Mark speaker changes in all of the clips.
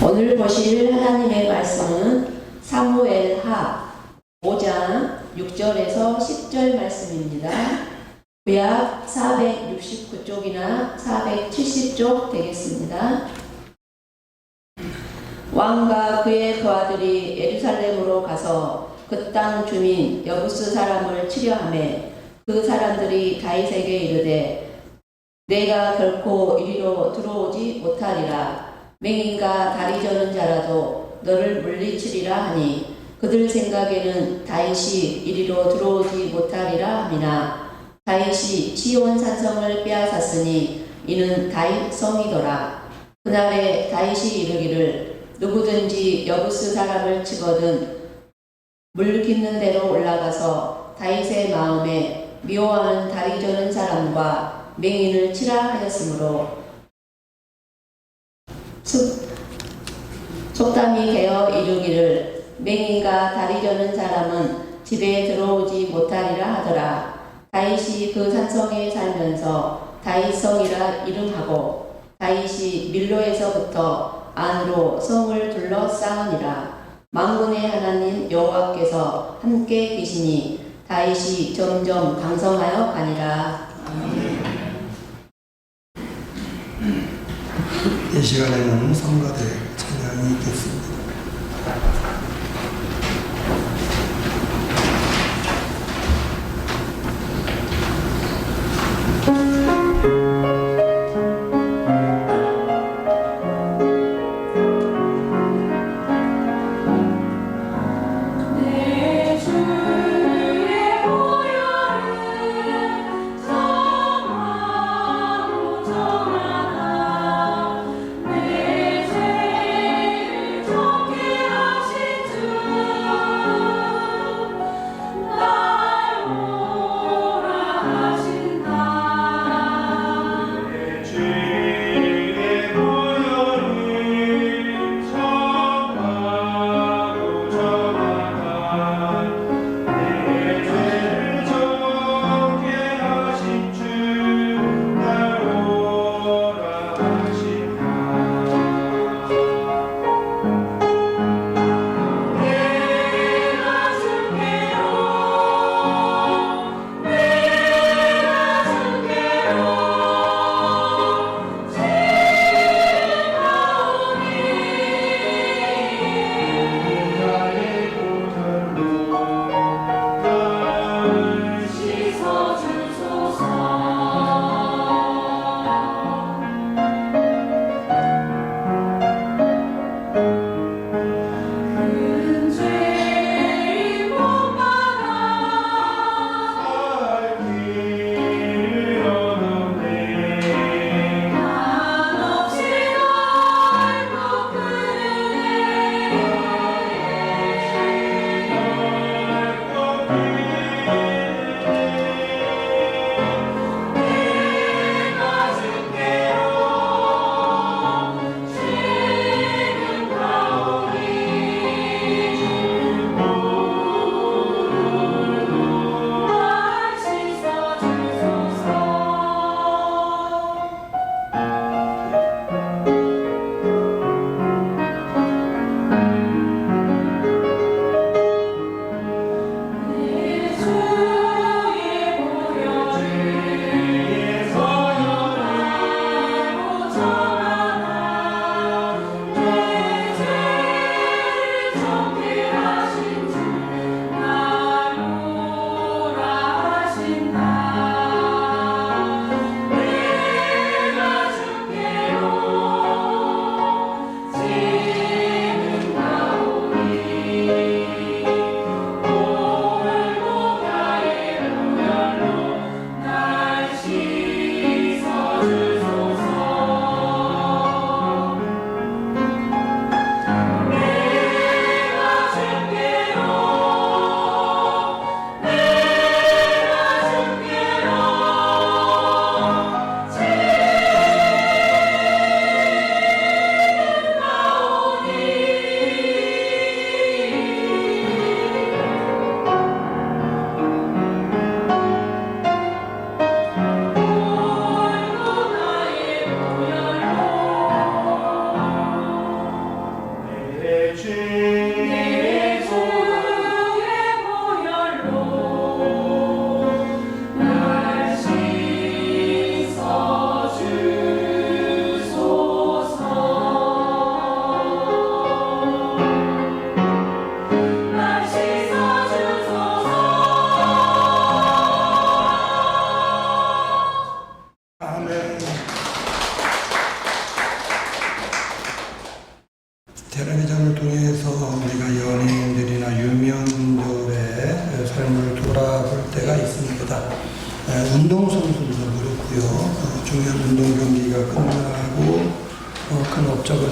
Speaker 1: 오늘 보실 하나님의 말씀은 사무엘하 5장 6절에서 10절 말씀입니다. 구약 469쪽이나 470쪽 되겠습니다. 왕과 그의 그 아들이 예루살렘으로 가서 그 땅 주민 여부스 사람을 치려하매 그 사람들이 다윗에게 이르되 내가 결코 이리로 들어오지 못하리라. 맹인과 다리 저는 자라도 너를 물리치리라 하니 그들 생각에는 다윗이 이리로 들어오지 못하리라 함이나 다윗이 시온 산성을 빼앗았으니 이는 다윗 성이더라. 그날에 다윗이 이르기를 누구든지 여부스 사람을 치거든 물깃는 대로 올라가서 다윗의 마음에 미워하는 다리 저는 사람과 맹인을 치라 하였으므로 속담이 되어 이르기를 맹인과 다리 저는 사람은 집에 들어오지 못하리라 하더라. 다윗이 그 산성에 살면서 다윗성이라 이름하고 다윗이 밀로에서부터 안으로 성을 둘러 쌓으니라. 만군의 하나님 여호와께서 함께 계시니 다윗이 점점 강성하여 가니라.
Speaker 2: 이 시간에는 성가대 찬양이 있겠습니다.
Speaker 3: 내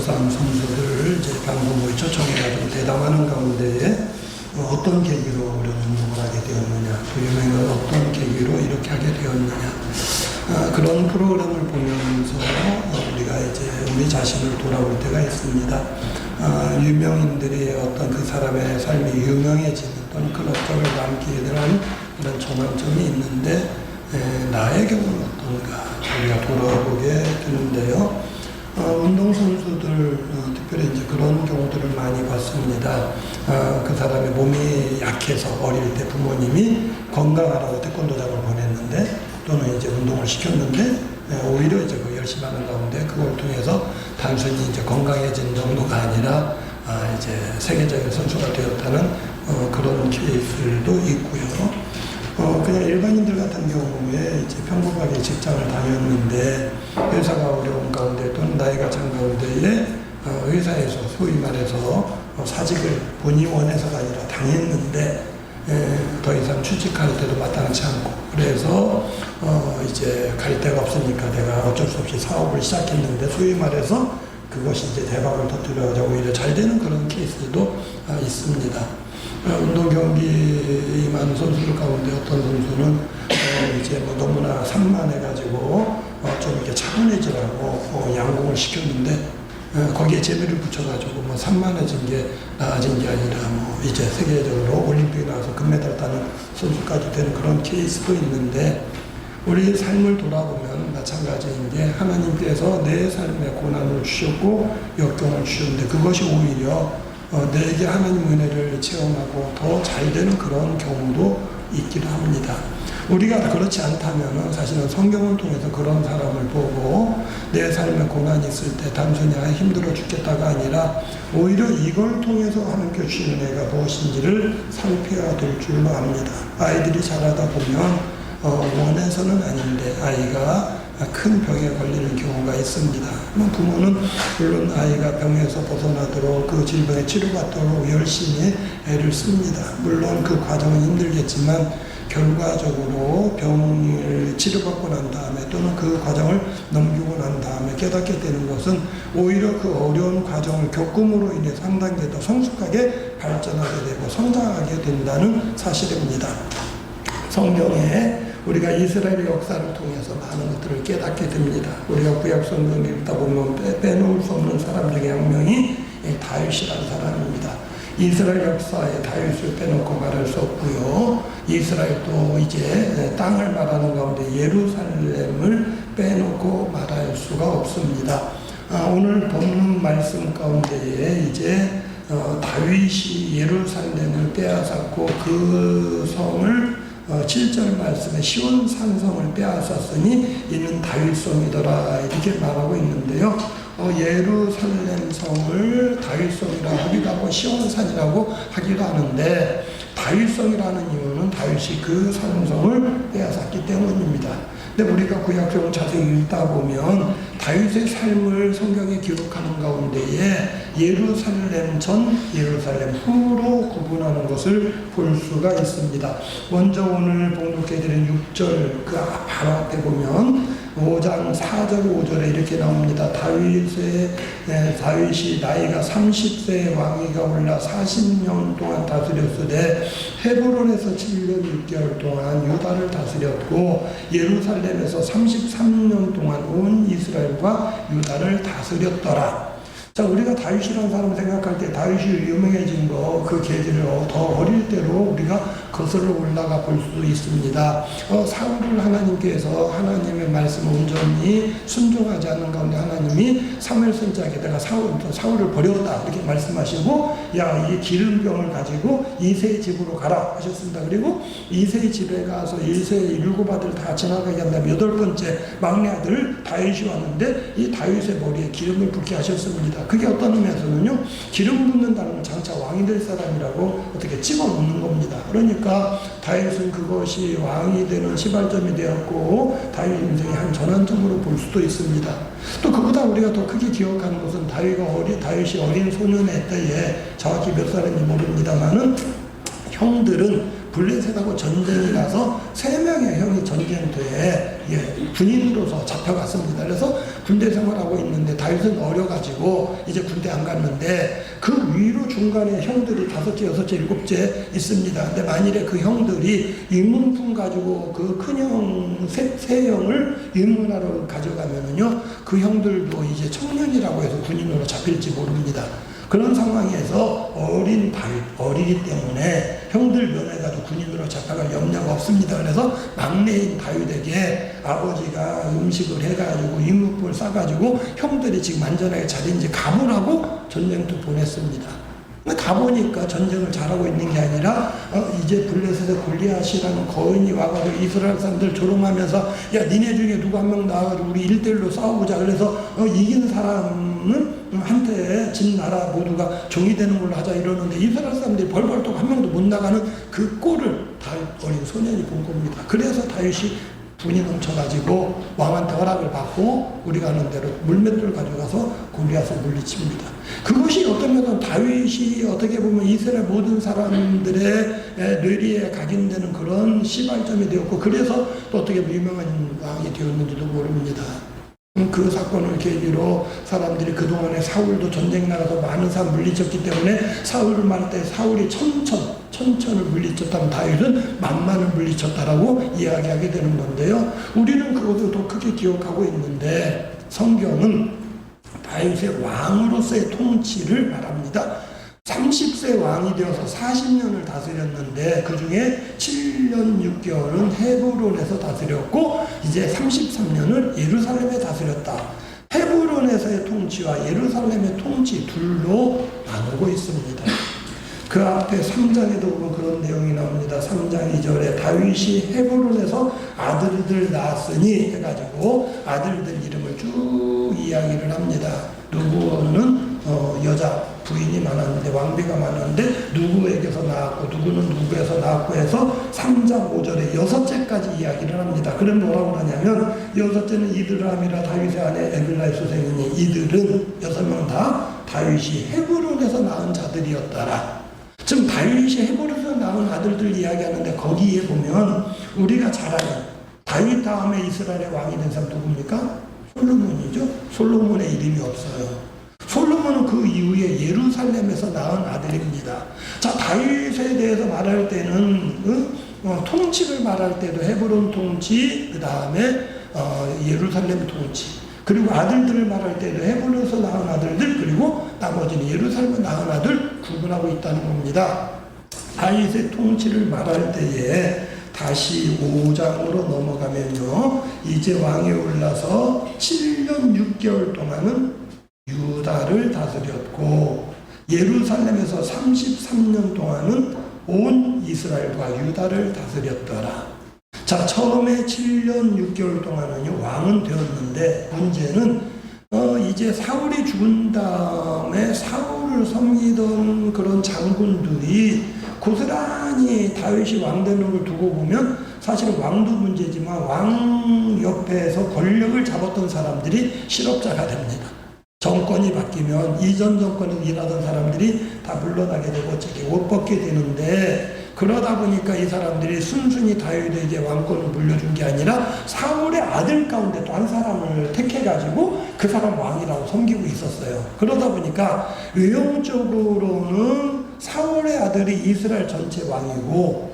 Speaker 2: 싸운 선수들을 이제 방송국에 초청해가지고 대담하는 가운데에 어떤 계기로 우리가 운동을 하게 되었느냐, 또 유명한 어떤 계기로 이렇게 하게 되었느냐, 그런 프로그램을 보면서 우리가 이제 우리 자신을 돌아볼 때가 있습니다. 유명인들이 어떤 그 사람의 삶이 유명해지는 또는 그 업적을 남기게 되는 그런 전환점이 있는데 나의 경우는 어떤가 우리가 돌아보게 되는데요. 운동선수들 특별히 이제 그런 경우들을 많이 봤습니다. 그 사람의 몸이 약해서 어릴 때 부모님이 건강하라고 태권도장을 보냈는데 또는 이제 운동을 시켰는데 오히려 이제 그 열심히 하는 가운데 그걸 통해서 단순히 이제 건강해진 정도가 아니라 이제 세계적인 선수가 되었다는 그런 케이스들도 있고요. 그냥 일반인들 같은 경우에 이제 평범하게 직장을 다녔는데 회사가 어려운 가운데 또는 나이가 찬 가운데에 회사에서 소위 말해서 사직을 본인이 원해서가 아니라 당했는데 더 이상 취직할 때도 마땅치 않고 그래서 이제 갈 데가 없으니까 내가 어쩔 수 없이 사업을 시작했는데 소위 말해서 그것이 이제 대박을 터뜨려서 오히려 잘 되는 그런 케이스도 있습니다. 운동 경기 임하는 선수들 가운데 어떤 선수는 이제 뭐 너무나 산만해가지고 좀 이렇게 차분해지라고 양궁을 시켰는데 거기에 재미를 붙여가지고 뭐 산만해진 게 나아진 게 아니라 뭐 이제 세계적으로 올림픽에 나와서 금메달 따는 선수까지 되는 그런 케이스도 있는데 우리 삶을 돌아보면 마찬가지인 게 하나님께서 내 삶에 고난을 주셨고 역경을 주셨는데 그것이 오히려 내게 하나님 은혜를 체험하고 더 잘 되는 그런 경우도 있기도 합니다. 우리가 그렇지 않다면 사실은 성경을 통해서 그런 사람을 보고 내 삶에 고난이 있을 때 단순히 힘들어 죽겠다가 아니라 오히려 이걸 통해서 하나님께 주시는 은혜가 무엇인지를 살펴야 될 줄로 압니다. 아이들이 자라다 보면 원해서는 아닌데 아이가 큰 병에 걸리는 경우가 있습니다. 부모는 물론 아이가 병에서 벗어나도록 그 질병에 치료받도록 열심히 애를 씁니다. 물론 그 과정은 힘들겠지만 결과적으로 병을 치료받고 난 다음에 또는 그 과정을 넘기고 난 다음에 깨닫게 되는 것은 오히려 그 어려운 과정을 겪음으로 인해 한 단계 더 성숙하게 발전하게 되고 성장하게 된다는 사실입니다. 성경에 우리가 이스라엘의 역사를 통해서 많은 것들을 깨닫게 됩니다. 우리가 구약 성경을 읽다 보면 빼놓을 수 없는 사람 중에 한 명이 다윗이라는 사람입니다. 이스라엘 역사에 다윗을 빼놓고 말할 수 없고요. 이스라엘도 이제 땅을 말하는 가운데 예루살렘을 빼놓고 말할 수가 없습니다. 오늘 본문 말씀 가운데에 이제 다윗이 예루살렘을 빼앗았고 그 성을 7절 말씀에 시온 산성을 빼앗았으니 이는 다윗성이더라 이렇게 말하고 있는데요. 예루살렘 성을 다윗성이라고 하기도 하고 시온산이라고 하기도 하는데 다윗성이라는 이유는 다윗이 그 산성을 빼앗았기 때문입니다. 근데 우리가 구약성을 자세히 읽다 보면 다윗의 삶을 성경에 기록하는 가운데에 예루살렘 전, 예루살렘 후로 구분하는 것을 볼 수가 있습니다. 먼저 오늘 봉독해드린 6절 그 바로 앞에 보면 5장 4절 5절에 이렇게 나옵니다. 다윗이 나이가 30세의 왕위가 올라 40년 동안 다스렸으되 헤브론에서 7년 6개월 동안 유다를 다스렸고 예루살렘에서 33년 동안 온 이스라엘과 유다를 다스렸더라. 자, 우리가 다윗이라는 사람을 생각할 때 다윗이 유명해진 거, 그 계기를 더 어릴 때로 우리가 거슬러 올라가 볼 수 있습니다. 사울을 하나님께서 하나님의 말씀을 온전히 순종하지 않는 가운데 하나님이 사무엘 선지자에게 내가 사울을 버렸다 이렇게 말씀하시고 야, 이 기름병을 가지고 이새의 집으로 가라 하셨습니다. 그리고 이새의 집에 가서 이새의 7아들 다 지나가게 한 다음에 8번째 막내 아들 다윗이 왔는데 이 다윗의 머리에 기름을 붓게 하셨습니다. 그게 어떤 의미에서는요, 기름 붓는다는 건 장차 왕이 될 사람이라고 어떻게 찍어 놓는 겁니다. 그러니까 다윗은 그것이 왕이 되는 시발점이 되었고 다윗 인생의 한 전환점으로 볼 수도 있습니다. 또 그보다 우리가 더 크게 기억하는 것은 다윗이 어린 소년의 때에 정확히 몇 살인지 모릅니다만은 형들은 블레셋하고 전쟁이 나서 3명의 형이 전쟁터에 군인으로서 잡혀갔습니다. 그래서 군대 생활하고 있는데 다윗은 어려가지고 이제 군대 안 갔는데 그 위로 중간에 형들이 5째, 6째, 7째 있습니다. 근데 만일에 그 형들이 인문품 가지고 그 큰형, 세 형을 인문하러 가져가면은요, 그 형들도 이제 청년이라고 해서 군인으로 잡힐지 모릅니다. 그런 상황에서 어린 다윗, 어리기 때문에 형들 면해가지고 군인으로 잡혀갈 염려가 없습니다. 그래서 막내인 다윗에게 아버지가 음식을 해가지고 인문품을 싸가지고 형들이 지금 안전하게 자리인지 가보라고 전쟁터 보냈습니다. 가보니까 전쟁을 잘하고 있는 게 아니라 이제 블레셋의 골리앗이라는 거인이 와가지고 이스라엘 사람들 조롱하면서 야 니네 중에 누구 한 명 나와가지고 우리 1대1로 싸워보자. 그래서 이긴 사람은 한테 진 나라 모두가 종이 되는 걸로 하자 이러는데 이스라엘 사람들이 벌벌 떠고 한 명도 못 나가는 그 꼴을 다윗 어린 소년이 본 겁니다. 그래서 다윗이 분이 넘쳐가지고 왕한테 허락을 받고 우리가 하는 대로 물맷돌 가져가서 골리앗을 물리칩니다. 그것이 어떤 면은 다윗이 어떻게 보면 이스라엘 모든 사람들의 뇌리에 각인되는 그런 시발점이 되었고 그래서 또 어떻게 보면 유명한 왕이 되었는지도 모릅니다. 그 사건을 계기로 사람들이 그동안에 사울도 전쟁 나가서 많은 사람 물리쳤기 때문에 사울을 말할 때 사울이 천천을 물리쳤다면 다윗은 만만을 물리쳤다라고 이야기하게 되는 건데요. 우리는 그것을 더 크게 기억하고 있는데 성경은 다윗의 왕으로서의 통치를 말합니다. 30세 왕이 되어서 40년을 다스렸는데 그 중에 7년 6개월은 헤브론에서 다스렸고 이제 33년을 예루살렘에 다스렸다. 헤브론에서의 통치와 예루살렘의 통치 둘로 나누고 있습니다. 그 앞에 3장에도 보면 그런 내용이 나옵니다. 3장 2절에 다윗이 헤브론에서 아들들 낳았으니 해가지고 아들들 이름을 쭉 이야기를 합니다. 누구는 여자 부인이 많았는데 왕비가 많았는데 누구에게서 나왔고 누구는 누구에서 나왔고 해서 3장 5절에 6째까지 이야기를 합니다. 그럼 뭐라고 하냐면 6째는 이드람이라 다윗의 아내 에글라의 소생이니 이들은 6명 다 다윗이 헤브론에서 낳은 자들이었더라. 지금 다윗이 헤브론에서 낳은 아들들 이야기하는데 거기에 보면 우리가 잘 아는 다윗 다음에 이스라엘의 왕이 된 사람 누굽니까? 솔로몬이죠. 솔로몬의 이름이 없어요. 솔로몬은 그 이후에 예루살렘에서 낳은 아들입니다. 자, 다윗에 대해서 말할 때는 통치를 말할 때도 헤브론 통치, 그 다음에 예루살렘 통치, 그리고 아들들을 말할 때도 헤브론에서 낳은 아들들, 그리고 나머지는 예루살렘에서 낳은 아들 구분하고 있다는 겁니다. 다윗의 통치를 말할 때에 다시 5장으로 넘어가면요, 이제 왕에 올라서 7년 6개월 동안은 유다를 다스렸고 예루살렘에서 33년 동안은 온 이스라엘과 유다를 다스렸더라. 자, 처음에 7년 6개월 동안은 왕은 되었는데 문제는 이제 사울이 죽은 다음에 사울을 섬기던 그런 장군들이 고스란히 다윗이 왕 되는 걸 두고 보면 사실은 왕도 문제지만 왕 옆에서 권력을 잡았던 사람들이 실업자가 됩니다. 정권이 바뀌면 이전 정권에서 일하던 사람들이 다 물러나게 되고 저기 옷 벗게 되는데 그러다 보니까 이 사람들이 순순히 다윗에게 왕권을 물려준 게 아니라 사울의 아들 가운데 또 한 사람을 택해가지고 그 사람 왕이라고 섬기고 있었어요. 그러다 보니까 외형적으로는 사울의 아들이 이스라엘 전체 왕이고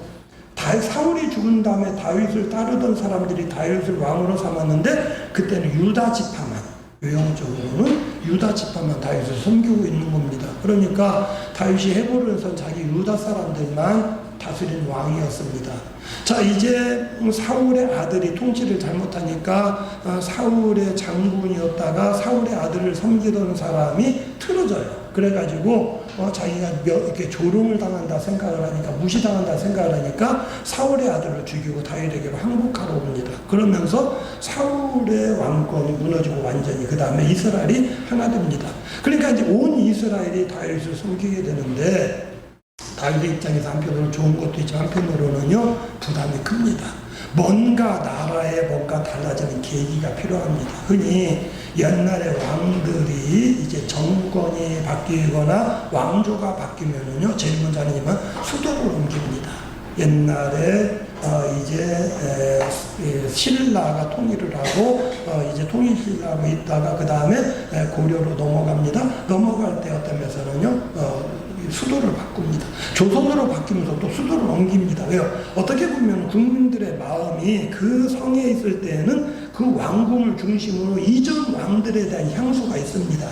Speaker 2: 사울이 죽은 다음에 다윗을 따르던 사람들이 다윗을 왕으로 삼았는데 그때는 유다 지파만 외형적으로는 유다 지파만 다윗을 섬기고 있는 겁니다. 그러니까 다윗이 헤브론에서 자기 유다 사람들만 다스린 왕이었습니다. 자, 이제 사울의 아들이 통치를 잘못하니까 사울의 장군이었다가 사울의 아들을 섬기던 사람이 틀어져요. 그래가지고 자기가 이렇게 조롱을 당한다 생각을 하니까 무시당한다 생각을 하니까 사울의 아들을 죽이고 다윗에게로 항복하러 옵니다. 그러면서 사울의 왕권이 무너지고 완전히 그 다음에 이스라엘이 하나 됩니다. 그러니까 이제 온 이스라엘이 다윗을 섬기게 되는데 다윗의 입장에서 한편으로는 좋은 것도 있지만 한편으로는요 부담이 큽니다. 뭔가 나라에 뭔가 달라지는 계기가 필요합니다. 흔히 옛날에 왕들이 이제 정권이 바뀌거나 왕조가 바뀌면은요 제일 먼저 하는 일은 수도를 옮깁니다. 옛날에 이제 신라가 통일을 하고 이제 통일신라로 있다가 그 다음에 고려로 넘어갑니다. 넘어갈 때 어떤 면에서는요 수도를 바꿉니다. 조선으로 바뀌면서 또 수도를 옮깁니다. 왜요? 어떻게 보면 국민들의 마음이 그 성에 있을 때는 그 왕궁을 중심으로 이전 왕들에 대한 향수가 있습니다.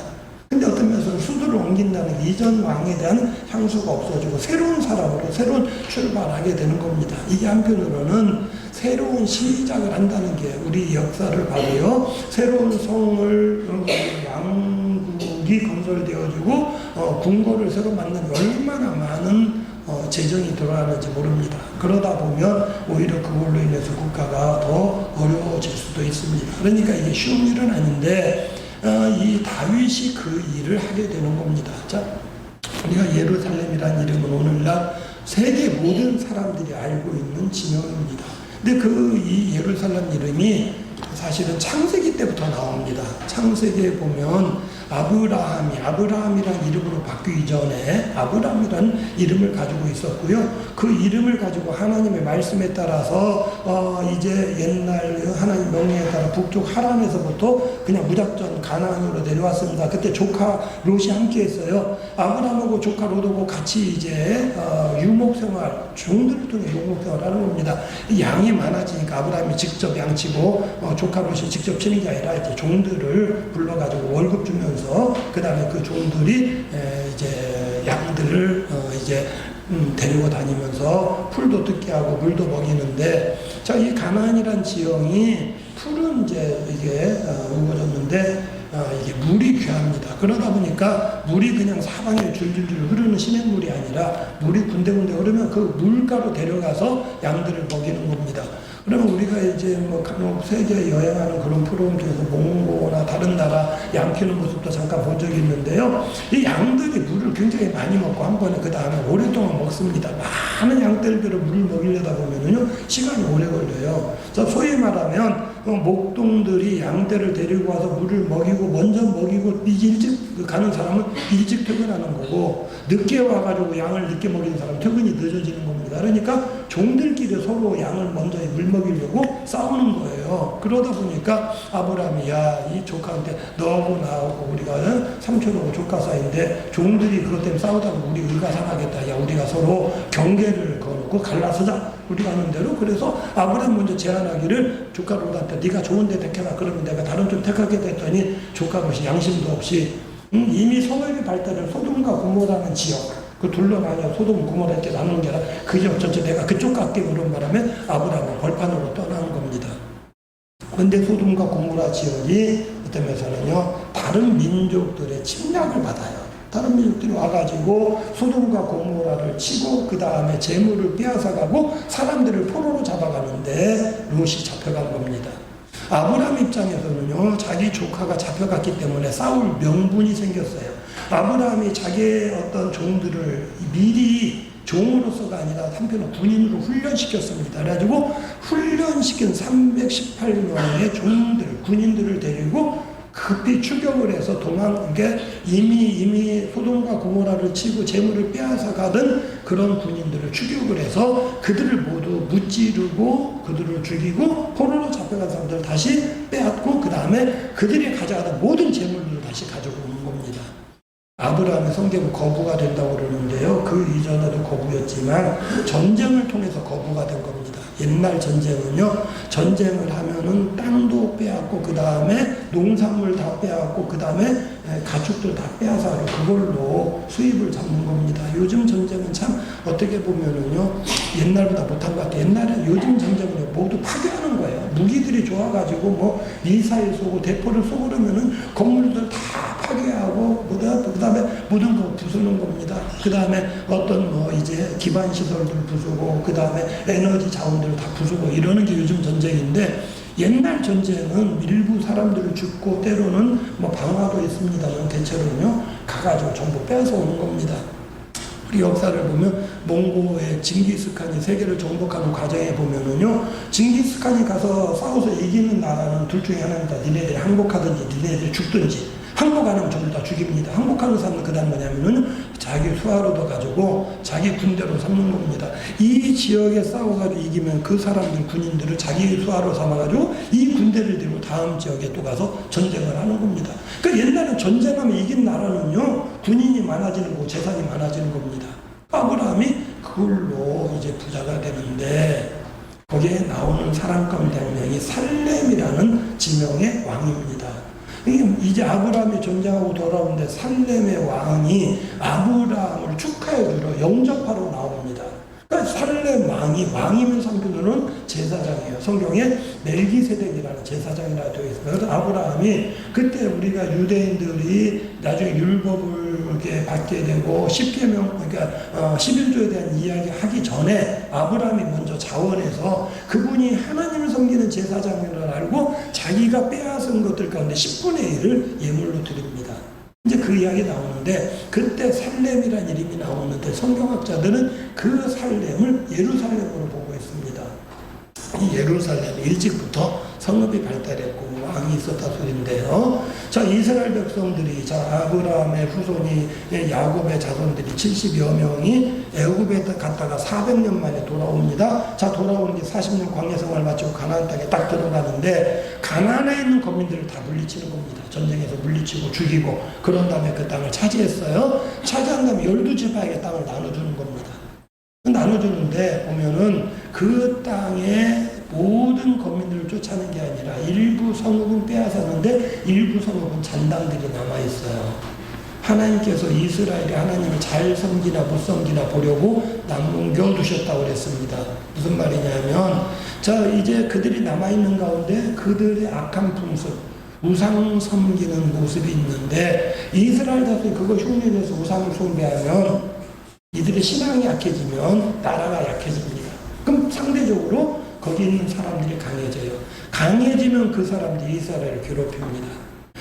Speaker 2: 근데 어떤 면에서는 수도를 옮긴다는 이전 왕에 대한 향수가 없어지고 새로운 사람으로 새로운 출발하게 되는 겁니다. 이게 한편으로는 새로운 시작을 한다는 게 우리 역사를 봐도요. 새로운 성을 왕국이 건설되어지고 궁궐을 새로 만드는 얼마나 많은 재정이 들어가는지 모릅니다. 그러다 보면 오히려 그걸로 인해서 국가가 더 어려워질 수도 있습니다. 그러니까 이게 쉬운 일은 아닌데 이 다윗이 그 일을 하게 되는 겁니다. 자, 우리가 예루살렘이라는 이름은 오늘날 세계 모든 사람들이 알고 있는 지명입니다. 근데 이 예루살렘 이름이 사실은 창세기 때부터 나옵니다. 창세기에 보면 아브라함이란 이름으로 바뀌기 전에 아브라함이라는 이름을 가지고 있었고요. 그 이름을 가지고 하나님의 말씀에 따라서 이제 옛날 하나님 명령에 따라 북쪽 하란에서부터 그냥 무작정 가나안으로 내려왔습니다. 그때 조카 롯이 함께 했어요. 아브라함하고 조카 롯하고 같이 이제 유목생활, 종들을 통해 유목생활을 하는 겁니다. 양이 많아지니까 아브라함이 직접 양치고 조카 롯이 직접 치는 게 아니라 이제 종들을 불러가지고 월급 주면서 그 다음에 그 종들이 이제 양들을 이제 데리고 다니면서 풀도 뜯게 하고 물도 먹이는데, 자, 이 가나안이란 지형이 풀은 이제 이게 우거졌는데 이게 물이 귀합니다. 그러다 보니까 물이 그냥 사방에 줄줄줄 흐르는 시냇물이 아니라 물이 군데군데 흐르면 그 물가로 데려가서 양들을 먹이는 겁니다. 그러면 우리가 이제 뭐 세계 여행하는 그런 프로그램 중에서 몽고나 다른 나라 양 키우는 모습도 잠깐 본 적이 있는데요. 이 양들이 물을 굉장히 많이 먹고 한 번에 그 다음에 오랫동안 먹습니다. 많은 양들을 물을 먹이려다 보면은요, 시간이 오래 걸려요. 소위 말하면 목동들이 양떼를 데리고 와서 물을 먹이고 먼저 먹이고 일찍 가는 사람은 일찍 퇴근하는 거고, 늦게 와가지고 양을 늦게 먹이는 사람은 퇴근이 늦어지는 겁니다. 그러니까 종들끼리 서로 양을 먼저 물 먹이려고 싸우는 거예요. 그러다 보니까 아브라함이 이 조카한테 너하고 나하고 우리가 삼촌하고 조카 사이인데 종들이 그것 때문에 싸우다 보면 우리 의가 상하겠다. 우리가 서로 경계를 걸고 갈라서자. 우리가 하는 대로. 그래서 아브라함 먼저 제안하기를 조카 롯한테 네가 좋은 데 택해라. 그러면 내가 다른 쪽 택하게 됐더니 조카 롯이 양심도 없이 이미 성역의 발달을 소돔과 고모라는 지역, 그 둘러가냐 소돔 고모라 이렇게 나누는 게 아니라 그 지역 전체 내가 그쪽 갈게 그런 바람에 아브라함은 벌판으로 떠나는 겁니다. 그런데 소돔과 고모라 지역이 어떤 면에서는요, 다른 민족들의 침략을 받아요. 다른 민족들이 와가지고 소돔과 고모라를 치고 그 다음에 재물을 빼앗아가고 사람들을 포로로 잡아가는데 롯이 잡혀간 겁니다. 아브라함 입장에서는요, 자기 조카가 잡혀갔기 때문에 싸울 명분이 생겼어요. 아브라함이 자기의 어떤 종들을 미리 종으로서가 아니라 한편으로 군인으로 훈련시켰습니다. 그래가지고 훈련시킨 318명의 종들, 군인들을 데리고 급히 추격을 해서 도망게 이미 소돔과 고모라를 치고 재물을 빼앗아 가던 그런 군인들을 추격을 해서 그들을 모두 무찌르고 그들을 죽이고 포로로 잡혀간 사람들을 다시 빼앗고 그 다음에 그들이 가져가던 모든 재물들을 다시 가지고 오는 겁니다. 아브라함의 성경은 거부가 된다고 그러는데요. 그 이전에도 거부였지만 전쟁을 통해서 거부가 된 겁니다. 옛날 전쟁은요, 전쟁을 하면은 땅도 빼앗고 그 다음에 농산물 다 빼앗고 그 다음에 가축들 다 빼앗아 그걸로 수입을 잡는 겁니다. 요즘 전쟁은 참 어떻게 보면은요, 옛날보다 못한 것 같아요. 옛날에 요즘 전쟁은 모두 파괴하는 거예요. 무기들이 좋아가지고 뭐 미사일 쏘고 대포를 쏘고 그러면은 건물들 다 파괴하고 그 다음에 모든 거 부수는 겁니다. 그 다음에 어떤 이제 기반 시설들 부수고 그 다음에 에너지 자원들을 다 부수고 이러는 게 요즘 전쟁인데, 옛날 전쟁은 일부 사람들을 죽고 때로는 방화도 있습니다만 대체로는요 가가지고 전부 뺏어 오는 겁니다. 우리 역사를 보면 몽고의 징기스칸이 세계를 정복하는 과정에 보면은요, 징기스칸이 가서 싸워서 이기는 나라는 둘 중에 하나입니다. 니네들이 항복하든지 니네들이 죽든지. 항복 안 하면 전부 다 죽입니다. 항복하는 사람은 그 다음 뭐냐면은 자기 수하로도 가지고 자기 군대로 삼는 겁니다. 이 지역에 싸워가지고 이기면 그 사람들 군인들을 자기 수하로 삼아가지고 이 군대를 들고 다음 지역에 또 가서 전쟁을 하는 겁니다. 그러니까 옛날에 전쟁하면 이긴 나라는요 군인이 많아지는 거고 재산이 많아지는 겁니다. 아브라함이 그걸로 이제 부자가 되는데 거기에 나오는 사람 가운데 한 명이 살렘이라는 지명의 왕입니다. 이제 아브라함이 전쟁하고 돌아오는데 살렘의 왕이 아브라함을 축하해주러 영접하러 나옵니다. 그러니까 살렘 왕이면 한편으로는 제사장이에요. 성경에 멜기세덱이라는 제사장이라 되어 있습니다. 그래서 아브라함이 그때 우리가 유대인들이 나중에 율법을 이렇게 받게 되고 10계명 그러니까 11조에 대한 이야기 하기 전에 아브라함이 먼저 자원해서 그분이 하나님을 섬기는 제사장인 걸 알고 자기가 빼앗은 것들 가운데 10분의 1을 예물로 드립니다. 이제 그 이야기 나오는데 그때 살렘이라는 이름이 나오는데 성경학자들은 그 살렘을 예루살렘으로 보고 있습니다. 이 예루살렘 일찍부터 성읍이 발달했고 왕이 있었다 소리인데요. 자, 이스라엘 백성들이 아브라함의 후손이 야곱의 자손들이 70여 명이 애굽에 갔다가 400년 만에 돌아옵니다. 자, 돌아오는 게 40년 광야 생활 마치고 가나안 땅에 딱 들어가는데 가나안에 있는 거민들을 다 물리치는 겁니다. 전쟁에서 물리치고 죽이고 그런 다음에 그 땅을 차지했어요. 차지한 다음에 12지파에게 땅을 나눠주는 겁니다. 나눠주는데 보면은 그 땅에 모든 거민들을 쫓아내는 게 아니라 일부 성읍은 빼앗았는데 일부 성읍은 잔당들이 남아있어요. 하나님께서 이스라엘이 하나님을 잘 섬기나 못 섬기나 보려고 남겨두셨다고 그랬습니다. 무슨 말이냐면 자 이제 그들이 남아있는 가운데 그들의 악한 풍습 우상 섬기는 모습이 있는데 이스라엘 자손이 그거 흉내내서 우상을 숭배하면 이들의 신앙이 약해지면 나라가 약해집니다. 그럼 상대적으로 거기 있는 사람들이 강해져요. 강해지면 그 사람들이 이스라엘을 괴롭힙니다.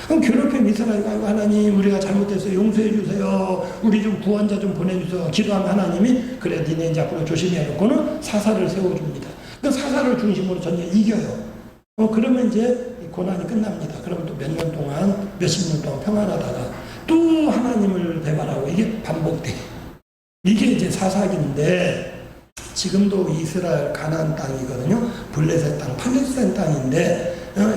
Speaker 2: 그럼 괴롭히면 이스라엘이 하나님 우리가 잘못해서 용서해 주세요. 우리 좀 구원자 좀 보내주세요. 기도하면 하나님이 그래 니네 이제 앞으로 조심해야 놓고는 사사를 세워줍니다. 그 사사를 중심으로 전쟁 이겨요. 그러면 이제 고난이 끝납니다. 그러면 또 몇 년 동안 몇십 년 동안 평안하다가 또 하나님을 배반하고 이게 반복돼요. 이게 이제 사사기인데 지금도 이스라엘 가나안 땅이거든요. 블레셋 땅, 팔레스타인 땅인데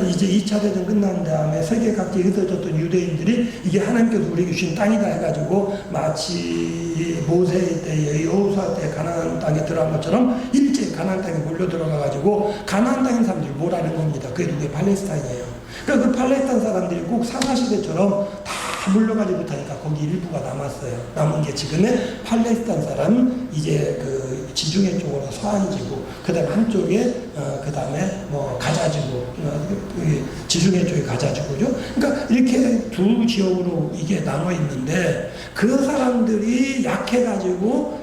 Speaker 2: 이제 2차 대전 끝난 다음에 세계 각지에 흩어졌던 유대인들이 이게 하나님께서 우리에게 주신 땅이다 해가지고 마치 모세 때에 여호수아 때 가나안 땅에 들어간 것처럼 일제히 가나안 땅에 몰려 들어가가지고 가나안 땅인 사람들이 뭐라는 겁니다. 그게 누구의 팔레스타인이에요. 그러니까 그 팔레스타인 사람들이 꼭 사사시대처럼 다 물러가지 못하니까 거기 일부가 남았어요. 남은 게 지금의 팔레스타인 사람 이제 그 지중해 쪽으로 서안지고 그 다음에 한쪽에 그 다음에 뭐 가자지구 지중해 쪽에 가자지구죠. 그러니까 이렇게 두 지역으로 이게 나눠 있는데 그 사람들이 약해가지고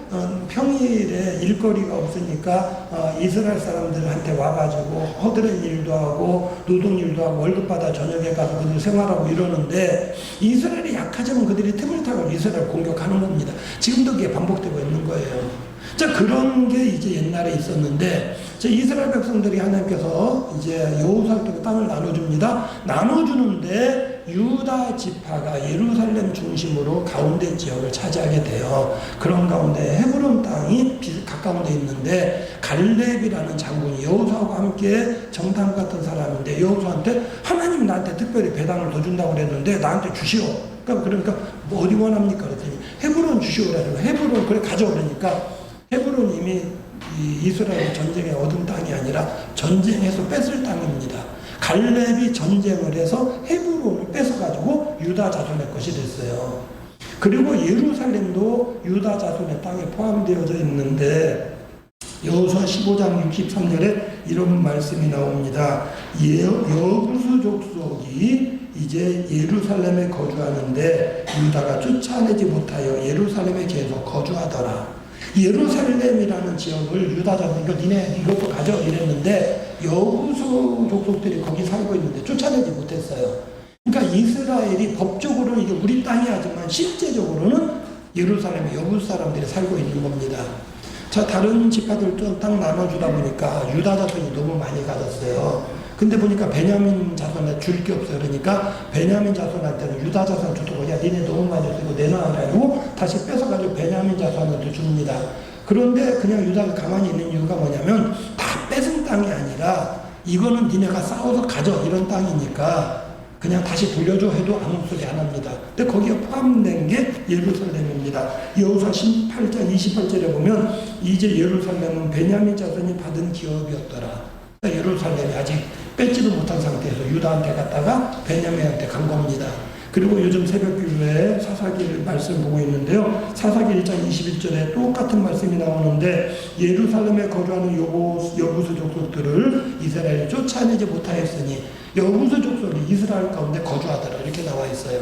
Speaker 2: 평일에 일거리가 없으니까 이스라엘 사람들한테 와가지고 허드렛 일도 하고 노동일도 하고 월급 받아 저녁에 가서 그들 생활하고 이러는데 이스라엘이 약하지만 그들이 틈을 타고 이스라엘 공격하는 겁니다. 지금도 그게 반복되고 있는 거예요. 자, 그런 게 이제 옛날에 있었는데, 이스라엘 백성들이 하나님께서 이제 여호수아 때 땅을 나눠줍니다. 나눠주는데 유다 지파가 예루살렘 중심으로 가운데 지역을 차지하게 돼요. 그런 가운데 헤브론 땅이 가까운 데 있는데 갈렙이라는 장군이 여호수아와 함께 정탐 같은 사람인데 여호수아한테 하나님이 나한테 특별히 배당을 더 준다고 그랬는데 나한테 주시오. 그러니까 뭐 어디 원합니까? 그랬더니 헤브론 주시오. 그래서 헤브론 그래 가져. 그러니까 헤브론이 이미 이스라엘 전쟁에 얻은 땅이 아니라 전쟁에서 뺏을 땅입니다. 갈렙이 전쟁을 해서 헤브론을 뺏어가지고 유다 자손의 것이 됐어요. 그리고 예루살렘도 유다 자손의 땅에 포함되어져 있는데 여호수아 15장 63절에 이런 말씀이 나옵니다. 여부수 족속이 이제 예루살렘에 거주하는데 유다가 쫓아내지 못하여 예루살렘에 계속 거주하더라. 예루살렘이라는 지역을 유다 자손이 니네 이것도 가져 이랬는데 여부수 족속들이 거기 살고 있는데 쫓아내지 못했어요. 그러니까 이스라엘이 법적으로는 이게 우리 땅이 하지만 실제적으로는 예루살렘에 여부수 사람들이 살고 있는 겁니다. 자, 다른 지파들도 땅 나눠주다 보니까 유다 자손이 너무 많이 가졌어요. 근데 보니까 베냐민 자손에 줄 게 없어요. 그러니까 베냐민 자손한테는 유다 자손 주도록 야 니네 너무 많이 쓰고 내놔 가지고 다시 뺏어가지고 베냐민 자손한테 줍니다. 그런데 그냥 유다가 가만히 있는 이유가 뭐냐면 다 뺏은 땅이 아니라 이거는 니네가 싸워서 가져 이런 땅이니까 그냥 다시 돌려줘 해도 아무 소리 안 합니다. 근데 거기에 포함된 게 예루살렘입니다. 여호수아 18장 28절에 보면 이제 예루살렘은 베냐민 자손이 받은 기업이었더라. 그러니까 예루살렘이 아직 뺏지도 못한 상태에서 유다한테 갔다가 베냐민한테 간 겁니다. 그리고 요즘 새벽기도에 사사기 말씀 보고 있는데요. 사사기 1장 21절에 똑같은 말씀이 나오는데 예루살렘에 거주하는 여부수 족속들을 이스라엘이 쫓아내지 못하였으니 여부수 족속이 이스라엘 가운데 거주하더라 이렇게 나와 있어요.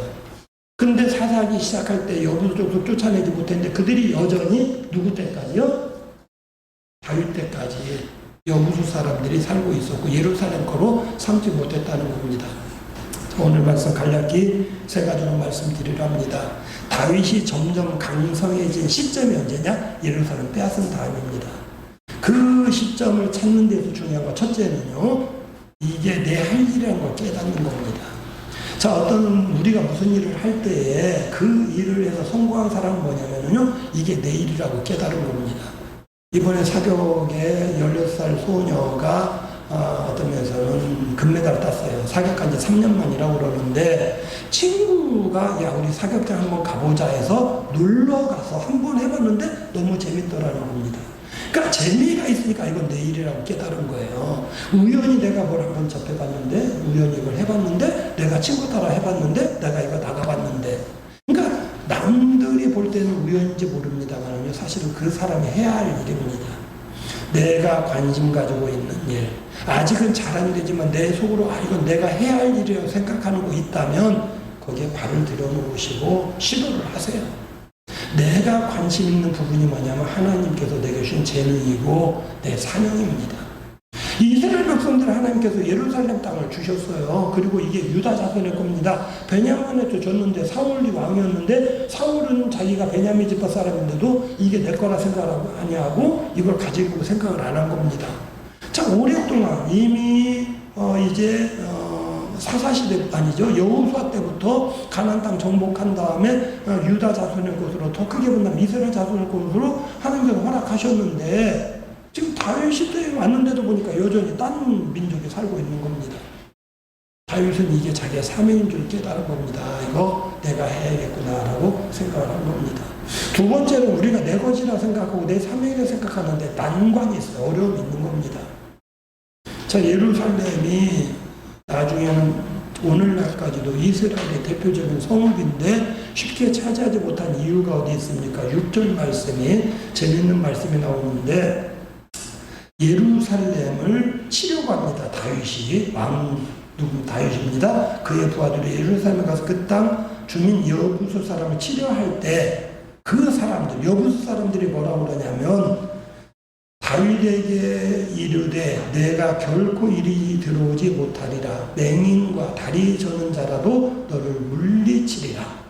Speaker 2: 근데 사사기 시작할 때 여부수 족속 쫓아내지 못했는데 그들이 여전히 누구 때까지요? 다윗 때까지 여부수 사람들이 살고 있었고 예루살렘 거로 삼지 못했다는 겁니다. 오늘 말씀 간략히 세 가지로 말씀드리려 합니다. 다윗이 점점 강성해진 시점이 언제냐? 예루살렘 빼앗은 다음입니다. 그 시점을 찾는 데서 중요한 건 첫째는요. 이게 내 할 일이라는 걸 깨닫는 겁니다. 자, 어떤 우리가 무슨 일을 할 때에 그 일을 해서 성공한 사람은 뭐냐면요. 이게 내 일이라고 깨달은 겁니다. 이번에 사격에 16살 소녀가 어떤 면에서는 금메달 땄어요. 사격한 지 3년 만이라고 그러는데 친구가 야 우리 사격장 한번 가보자 해서 놀러 가서 한번 해봤는데 너무 재밌더라는 겁니다. 그러니까 재미가 있으니까 이건 내 일이라고 깨달은 거예요. 우연히 내가 뭘 한번 접해봤는데 우연히 이걸 해봤는데 내가 친구 따라 해봤는데 내가 이거 나가봤는데 그러니까 남들이 볼 때는 우연인지 모릅니다만요. 사실은 그 사람이 해야 할 일입니다. 내가 관심 가지고 있는 일, 아직은 잘 안 되지만 내 속으로 이건 내가 해야 할 일이라고 생각하는 거 있다면 거기에 발을 들여놓으시고 시도를 하세요. 내가 관심 있는 부분이 뭐냐면 하나님께서 내게 주신 재능이고 내 사명입니다. 이스라엘 백성들 하나님께서 예루살렘 땅을 주셨어요. 그리고 이게 유다 자손의 겁니다. 베냐민한테 줬는데 사울이 왕이었는데 사울은 자기가 베냐민 지파 사람인데도 이게 내 거라 생각을 아니하고 이걸 가지고 생각을 안 한 겁니다. 자, 오랫동안 이미 이제 사사시대 아니죠. 여호수아 때부터 가나안 땅 정복한 다음에 유다 자손의 곳으로 더 크게 본다면 이스라엘 자손의 곳으로 하나님께서 허락하셨는데 지금 다윗 시대에 왔는데도 보니까 여전히 딴 민족이 살고 있는 겁니다. 다윗은 이게 자기의 사명인 줄 깨달은 겁니다. 이거 내가 해야겠구나라고 생각을 한 겁니다. 두 번째는 우리가 내 것이라 생각하고 내 사명이라 생각하는데 난관이 있어요. 어려움이 있는 겁니다. 자, 예루살렘이 나중에는 오늘날까지도 이스라엘의 대표적인 성읍인데 쉽게 차지하지 못한 이유가 어디 있습니까? 6절 말씀이 재밌는 말씀이 나오는데 예루살렘을 치려고 합니다. 다윗이 다윗입니다. 그의 부하들이 예루살렘에 가서 그 땅 주민 여부수 사람을 치려할 때 그 사람들 여부수 사람들이 뭐라고 그러냐면 다윗에게 이르되 내가 결코 이리 들어오지 못하리라. 맹인과 다리 저는 자라도 너를 물리치리라.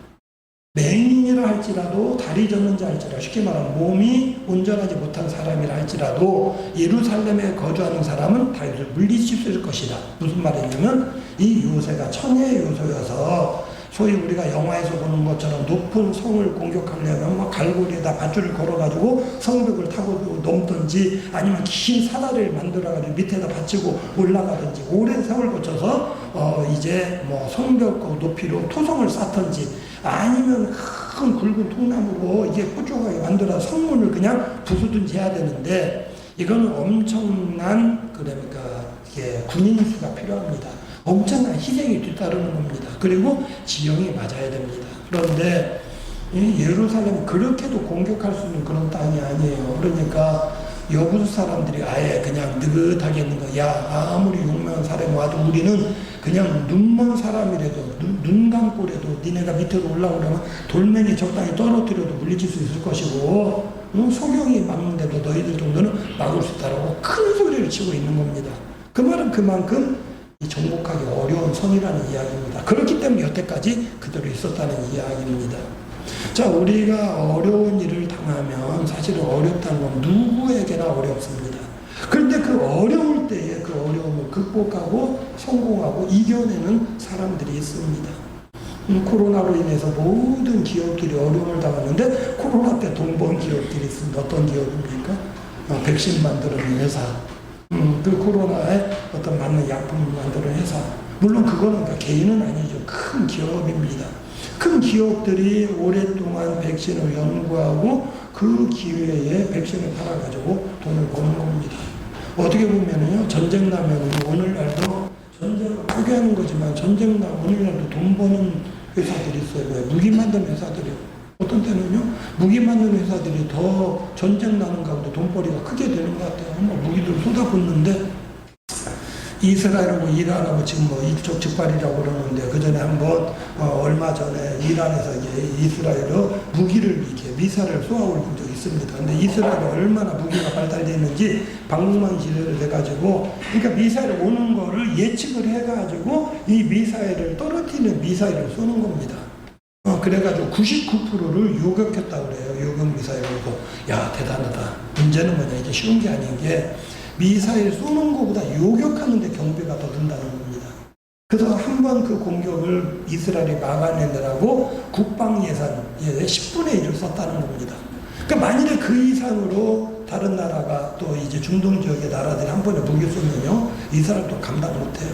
Speaker 2: 맹인이라 할지라도 다리 저는 자 할지라도 쉽게 말하면 몸이 온전하지 못한 사람이라 할지라도 예루살렘에 거주하는 사람은 다윗을 물리칠 수 있을 것이다. 무슨 말이냐면 이 요새가 천의 요소여서 소위 우리가 영화에서 보는 것처럼 높은 성을 공격하려면 뭐 갈고리에다 밧줄을 걸어가지고 성벽을 타고 넘든지 아니면 긴 사다리를 만들어가지고 밑에다 받치고 올라가든지 오랜 세월 거쳐서 이제 뭐 성벽 높이로 토성을 쌓든지 아니면 큰 굵은 통나무로 이게 뾰족하게 만들어 성문을 그냥 부수든지 해야 되는데 이거는 엄청난 그러니까 이게 군인 수가 필요합니다. 엄청난 희생이 뒤따르는 겁니다. 그리고 지형이 맞아야 됩니다. 그런데 예루살렘은 그렇게도 공격할 수 있는 그런 땅이 아니에요. 그러니까 여부수 사람들이 아예 그냥 느긋하게 있는 거. 야, 아무리 용맹한 사람이 와도 우리는 그냥 눈먼 사람이라도 눈 감고라도 니네가 밑으로 올라오려면 돌멩이 적당히 떨어뜨려도 물리칠 수 있을 것이고 소경이 막는데도 너희들 정도는 막을 수 있다라고 큰 소리를 치고 있는 겁니다. 그 말은 그만큼 정복하기 어려운 성이라는 이야기입니다. 그렇기 때문에 여태까지 그대로 있었다는 이야기입니다. 자, 우리가 어려운 일을 당하면 사실은 어렵다는 건 누구에게나 어렵습니다. 그런데 그 어려울 때에 그 어려움을 극복하고 성공하고 이겨내는 사람들이 있습니다. 코로나로 인해서 모든 기업들이 어려움을 당하는데 코로나 때 돈 번 기업들이 있습니다. 어떤 기업입니까? 백신 만드는 회사, 그 코로나에 어떤 맞는 약품을 만드는 회사. 물론 그거는 그러니까 개인은 아니죠. 큰 기업입니다. 큰 기업들이 오랫동안 백신을 연구하고 그 기회에 백신을 팔아가지고 돈을 버는 겁니다. 어떻게 보면은요, 전쟁 나면은 오늘날도 전쟁을 포기하는 거지만 전쟁 나 오늘날도 돈 버는 회사들이 있어요. 왜? 무기 만드는 회사들이요. 어떤 때는요, 무기 만드는 회사들이 더 전쟁 나는 가운데 돈벌이가 크게 되는 것 같아요. 무기들 쏟아붓는데 이스라엘하고 이란하고 지금 이쪽 직발이라고 그러는데 그 전에 한번 얼마 전에 이란에서 이제 이스라엘의 무기를 이렇게 미사를 쏘아 올린 적이 있습니다. 근데 이스라엘이 얼마나 무기가 발달되어 있는지 방문만 지뢰를 해가지고 그러니까 미사일 오는 거를 예측을 해가지고 이 미사일을 떨어뜨리는 미사일을 쏘는 겁니다. 그래가지고 99%를 요격했다고 그래요. 요격 미사일을. 야, 대단하다. 문제는 뭐냐, 이게 쉬운 게 아닌 게 미사일 쏘는 것보다 요격하는 데 경비가 더 든다는 겁니다. 그래서 한 번 그 공격을 이스라엘이 막아내느라고 국방 예산의 10분의 1을 썼다는 겁니다. 그러니까 만일에 그 이상으로 다른 나라가 또 이제 중동 지역의 나라들이 한 번에 무기 쏘면요, 이스라엘도 감당 못해요.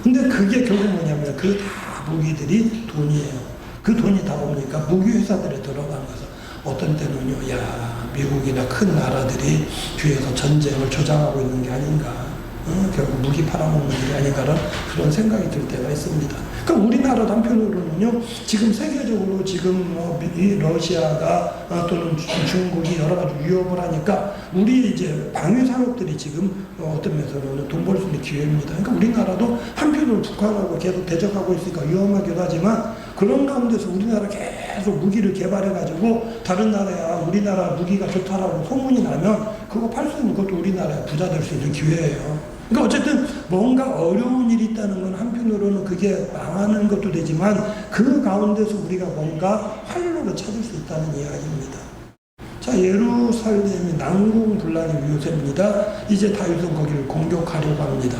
Speaker 2: 근데 그게 결국 뭐냐면 그 다 무기들이 돈이에요. 그 돈이 다 뭡니까? 무기 회사들에 들어가는 거죠. 어떤 때는요, 야, 미국이나 큰 나라들이 뒤에서 전쟁을 조장하고 있는 게 아닌가, 결국 무기 팔아먹는 게 아닌가라는 그런 생각이 들 때가 있습니다. 그러니까 우리나라도 한편으로는요, 지금 세계적으로 지금 이 러시아가 또는 중국이 여러 가지 위협을 하니까 우리 이제 방위 산업들이 지금 어떤 면에서는 돈 벌 수 있는 기회입니다. 그러니까 우리나라도 한편으로 북한하고 계속 대적하고 있으니까 위험하기도 하지만 그런 가운데서 우리나라 계속 무기를 개발해가지고 다른 나라야 우리나라 무기가 좋다라고 소문이 나면 그거 팔 수 있는 것도 우리나라에 부자 될 수 있는 기회예요. 그러니까 어쨌든 뭔가 어려운 일이 있다는 건 한편으로는 그게 망하는 것도 되지만 그 가운데서 우리가 뭔가 활로를 찾을 수 있다는 이야기입니다. 자, 예루살렘이 난공불락의 요새입니다. 이제 다윗은 거기를 공격하려고 합니다.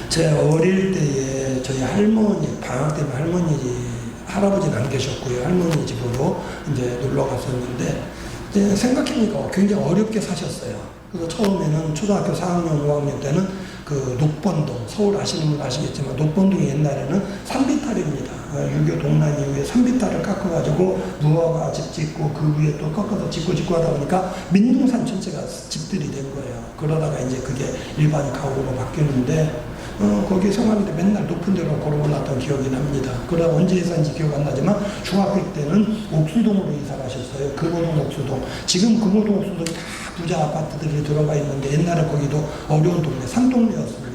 Speaker 2: 제 어릴 때에 저희 할머니, 방학 때문에 할아버지는 안 계셨고요. 할머니 집으로 이제 놀러 갔었는데, 이제 생각해보니까 굉장히 어렵게 사셨어요. 그래서 처음에는 초등학교 4학년, 5학년 때는 그 녹번동, 서울 아시는 분 아시겠지만 녹번동이 옛날에는 산비탈입니다. 6.25 동란 이후에 산비탈을 깎아가지고 무화과 집 짓고 그 위에 또 꺾어서 짓고 하다 보니까 민둥산 전체가 집들이 된 거예요. 그러다가 이제 그게 일반 가옥으로 바뀌었는데 거기 생활하는데 맨날 높은 데로 걸어 올랐던 기억이 납니다. 그러다 언제 이사인지 기억 안 나지만 중학교 때는 옥수동으로 이사 가셨어요. 금호동 옥수동. 지금 금호동 옥수동이 다 부자 아파트들이 들어가 있는데 옛날에 거기도 어려운 동네, 산동네였습니다.